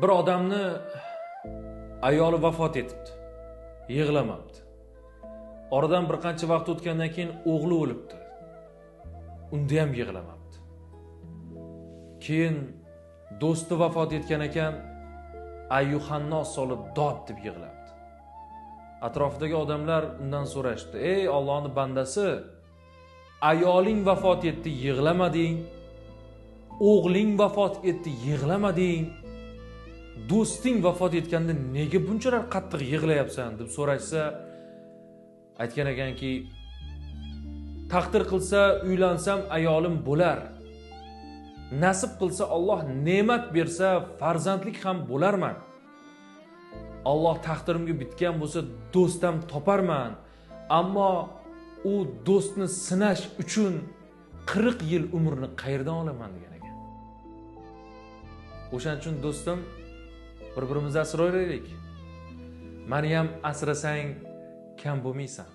Bir odamni ayoli vafot etibdi. Yig'lamabdi. Oradan bir qancha vaqt o'tgandan keyin o'g'li o'libdi. Unda ham yig'lamabdi. Keyin do'sti vafot etgan ekan, ayyuhannos solib dod deb yig'labdi. Atrofidagi odamlar undan so'rashdi: "Ey Allohning bandasi, ayoling vafot etdi, yig'lamading. O'g'ling vafot etdi, yig'lamading. Do'sting vafot etganda nega bunchalar qattiq yig'layapsan?" deb so'rashsa, aytgan ekanki, taqdir qilsa uylansam ayolim bo'lar. Nasib qilsa Alloh ne'mat bersa farzandlik ham bo'larman. Alloh taqdirimga bitgan bo'lsa do'stam toparman. Ammo u do'stni sinash uchun 40 yil umrni qayerdan olaman degan ekan. O'shaning uchun do'stim, bir-birimizni asraylik. Meni ham asrasang kam bo'lmaysan.